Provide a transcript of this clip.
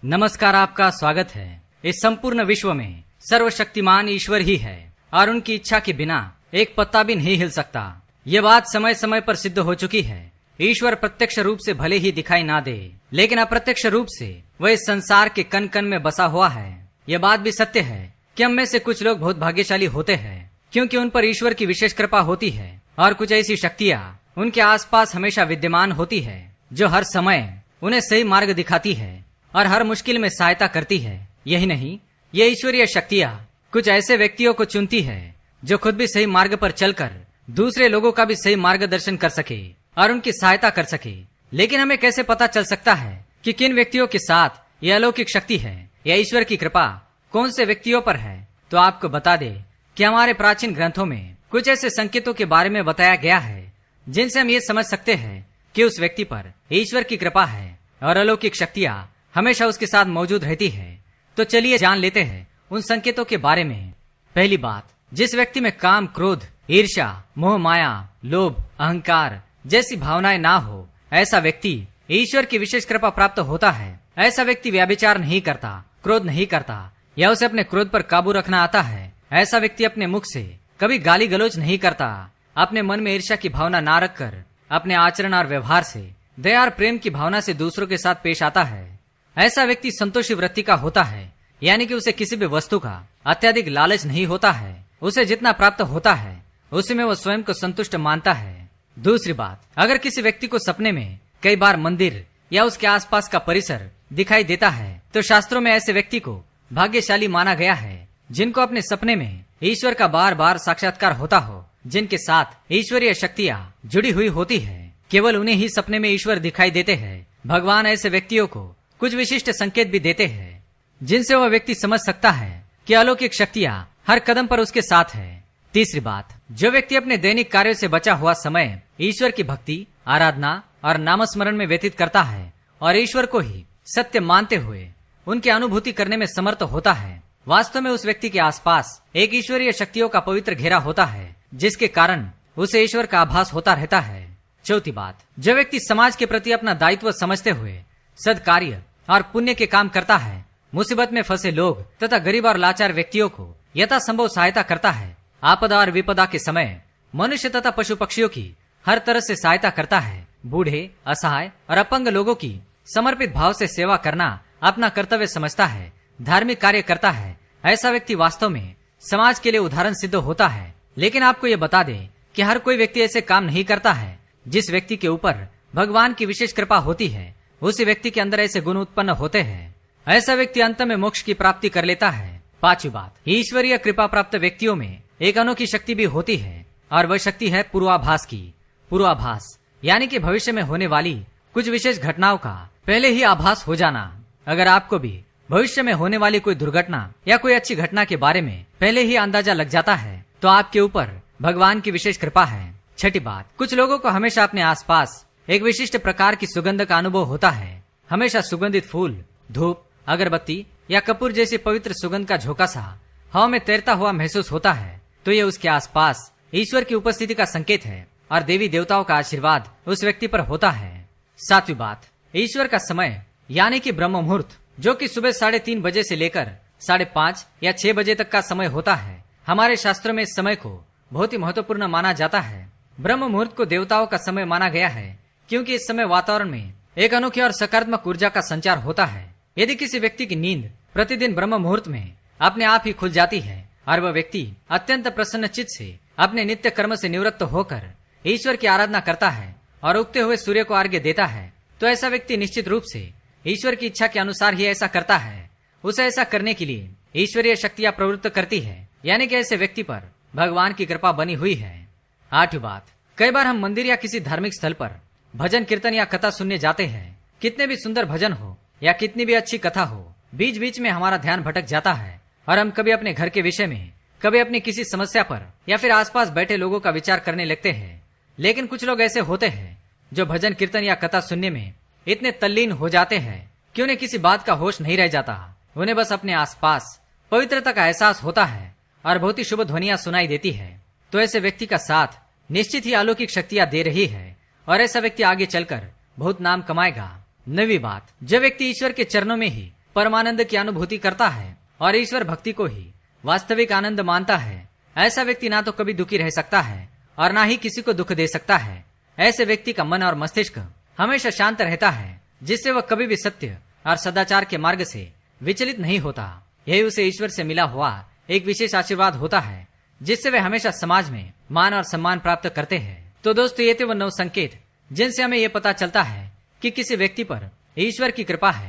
नमस्कार, आपका स्वागत है। इस संपूर्ण विश्व में सर्वशक्तिमान ईश्वर ही है और उनकी इच्छा के बिना एक पत्ता भी नहीं हिल सकता। ये बात समय समय पर सिद्ध हो चुकी है। ईश्वर प्रत्यक्ष रूप से भले ही दिखाई ना दे, लेकिन अप्रत्यक्ष रूप से वह इस संसार के कण कण में बसा हुआ है। यह बात भी सत्य है कि हम में से कुछ लोग बहुत भाग्यशाली होते हैं, क्योंकि उन पर ईश्वर की विशेष कृपा होती है और कुछ ऐसी शक्तियाँ उनके आसपास हमेशा विद्यमान होती है जो हर समय उन्हें सही मार्ग दिखाती है और हर मुश्किल में सहायता करती है। यही नहीं, ये ईश्वरीय शक्तियाँ कुछ ऐसे व्यक्तियों को चुनती है जो खुद भी सही मार्ग पर चलकर दूसरे लोगों का भी सही मार्गदर्शन कर सके और उनकी सहायता कर सके। लेकिन हमें कैसे पता चल सकता है कि किन व्यक्तियों के साथ यह अलौकिक शक्ति है या ईश्वर की कृपा कौन से व्यक्तियों पर है? तो आपको बता दे कि हमारे प्राचीन ग्रंथों में कुछ ऐसे संकेतों के बारे में बताया गया है जिनसे हम ये समझ सकते हैं कि उस व्यक्ति पर ईश्वर की कृपा है और अलौकिक शक्तियाँ हमेशा उसके साथ मौजूद रहती है। तो चलिए जान लेते हैं उन संकेतों के बारे में। पहली बात, जिस व्यक्ति में काम, क्रोध, ईर्ष्या, मोह, माया, लोभ, अहंकार जैसी भावनाएं ना हो, ऐसा व्यक्ति ईश्वर की विशेष कृपा प्राप्त होता है। ऐसा व्यक्ति व्यभिचार नहीं करता, क्रोध नहीं करता या उसे अपने क्रोध पर काबू रखना आता है। ऐसा व्यक्ति अपने मुख से कभी गाली गलौज नहीं करता। अपने मन में ईर्ष्या की भावना ना रखकर अपने आचरण और व्यवहार से दया और प्रेम की भावना से दूसरों के साथ पेश आता है। ऐसा व्यक्ति संतोषी वृत्ति का होता है, यानी कि उसे किसी भी वस्तु का अत्यधिक लालच नहीं होता है। उसे जितना प्राप्त होता है उसी में वो स्वयं को संतुष्ट मानता है। दूसरी बात, अगर किसी व्यक्ति को सपने में कई बार मंदिर या उसके आसपास का परिसर दिखाई देता है तो शास्त्रों में ऐसे व्यक्ति को भाग्यशाली माना गया है जिनको अपने सपने में ईश्वर का बार बार साक्षात्कार होता हो, जिनके साथ ईश्वरीय शक्तियाँ जुड़ी हुई होती है। केवल उन्हें ही सपने में ईश्वर दिखाई देते हैं। भगवान ऐसे व्यक्तियों को कुछ विशिष्ट संकेत भी देते हैं जिनसे वह व्यक्ति समझ सकता है कि अलौकिक शक्तियाँ हर कदम पर उसके साथ है। तीसरी बात, जो व्यक्ति अपने दैनिक कार्यों से बचा हुआ समय ईश्वर की भक्ति, आराधना और नामस्मरण में व्यतीत करता है और ईश्वर को ही सत्य मानते हुए उनकी अनुभूति करने में समर्थ होता है, वास्तव में उस व्यक्ति के आसपास एक ईश्वरीय शक्तियों का पवित्र घेरा होता है जिसके कारण उसे ईश्वर का आभास होता रहता है। चौथी बात, जो व्यक्ति समाज के प्रति अपना दायित्व समझते हुए सद्कार्य और पुण्य के काम करता है, मुसीबत में फंसे लोग तथा गरीब और लाचार व्यक्तियों को यथासंभव सहायता करता है, आपदा और विपदा के समय मनुष्य तथा पशु पक्षियों की हर तरह से सहायता करता है, बूढ़े, असहाय और अपंग लोगों की समर्पित भाव से सेवा करना अपना कर्तव्य समझता है, धार्मिक कार्य करता है, ऐसा व्यक्ति वास्तव में समाज के लिए उदाहरण सिद्ध होता है। लेकिन आपको ये बता दें कि हर कोई व्यक्ति ऐसे काम नहीं करता है। जिस व्यक्ति के ऊपर भगवान की विशेष कृपा होती है उसी व्यक्ति के अंदर ऐसे गुण उत्पन्न होते हैं। ऐसा व्यक्ति अंत में मोक्ष की प्राप्ति कर लेता है। पांचवी बात, ईश्वरीय कृपा प्राप्त व्यक्तियों में एक अनोखी शक्ति भी होती है और वह शक्ति है पूर्वाभास की। पूर्वाभास यानी कि भविष्य में होने वाली कुछ विशेष घटनाओं का पहले ही आभास हो जाना। अगर आपको भी भविष्य में होने वाली कोई दुर्घटना या कोई अच्छी घटना के बारे में पहले ही अंदाजा लग जाता है तो आपके ऊपर भगवान की विशेष कृपा है। छठी बात, कुछ लोगों को हमेशा अपने आसपास एक विशिष्ट प्रकार की सुगंध का अनुभव होता है। हमेशा सुगंधित फूल, धूप, अगरबत्ती या कपूर जैसी पवित्र सुगंध का झोंका सा हवा में तैरता हुआ महसूस होता है तो ये उसके आसपास ईश्वर की उपस्थिति का संकेत है और देवी देवताओं का आशीर्वाद उस व्यक्ति पर होता है। सातवीं बात, ईश्वर का समय यानी कि ब्रह्म मुहूर्त, जो कि सुबह 3:30 बजे से लेकर 5:30 या 6 बजे तक का समय होता है, हमारे शास्त्रों में इस समय को बहुत ही महत्वपूर्ण माना जाता है। ब्रह्म मुहूर्त को देवताओं का समय माना गया है क्योंकि इस समय वातावरण में एक अनोखी और सकारात्मक ऊर्जा का संचार होता है। यदि किसी व्यक्ति की नींद प्रतिदिन ब्रह्म मुहूर्त में अपने आप ही खुल जाती है और वह व्यक्ति अत्यंत प्रसन्न चित्त से अपने नित्य कर्म से निवृत्त होकर ईश्वर की आराधना करता है और उगते हुए सूर्य को अर्घ्य देता है तो ऐसा व्यक्ति निश्चित रूप से ईश्वर की इच्छा के अनुसार ही ऐसा करता है। उसे ऐसा करने के लिए ईश्वरीय शक्तियाँ प्रवृत्त करती है, यानी कि ऐसे व्यक्ति पर भगवान की कृपा बनी हुई है। आठवीं बात, कई बार हम मंदिर या किसी धार्मिक स्थल पर भजन कीर्तन या कथा सुनने जाते हैं। कितने भी सुंदर भजन हो या कितनी भी अच्छी कथा हो, बीच बीच में हमारा ध्यान भटक जाता है और हम कभी अपने घर के विषय में, कभी अपनी किसी समस्या पर या फिर आसपास बैठे लोगों का विचार करने लगते हैं। लेकिन कुछ लोग ऐसे होते हैं जो भजन कीर्तन या कथा सुनने में इतने तल्लीन हो जाते हैं कि उन्हें किसी बात का होश नहीं रह जाता। उन्हें बस अपने आसपास पवित्रता का एहसास होता है और बहुत ही शुभ ध्वनियां सुनाई देती है। तो ऐसे व्यक्ति का साथ निश्चित ही अलौकिक शक्तियां दे रही है और ऐसा व्यक्ति आगे चलकर बहुत नाम कमाएगा। 9वीं बात, जो व्यक्ति ईश्वर के चरणों में ही परमानंद की अनुभूति करता है और ईश्वर भक्ति को ही वास्तविक आनंद मानता है, ऐसा व्यक्ति ना तो कभी दुखी रह सकता है और ना ही किसी को दुख दे सकता है। ऐसे व्यक्ति का मन और मस्तिष्क हमेशा शांत रहता है, जिससे वह कभी भी सत्य और सदाचार के मार्ग से विचलित नहीं होता। यही उसे ईश्वर से मिला हुआ एक विशेष आशीर्वाद होता है, जिससे वे हमेशा समाज में मान और सम्मान प्राप्त करते हैं। तो दोस्तों, ये थे वो 9 संकेत जिनसे हमें ये पता चलता है कि किसी व्यक्ति पर ईश्वर की कृपा है।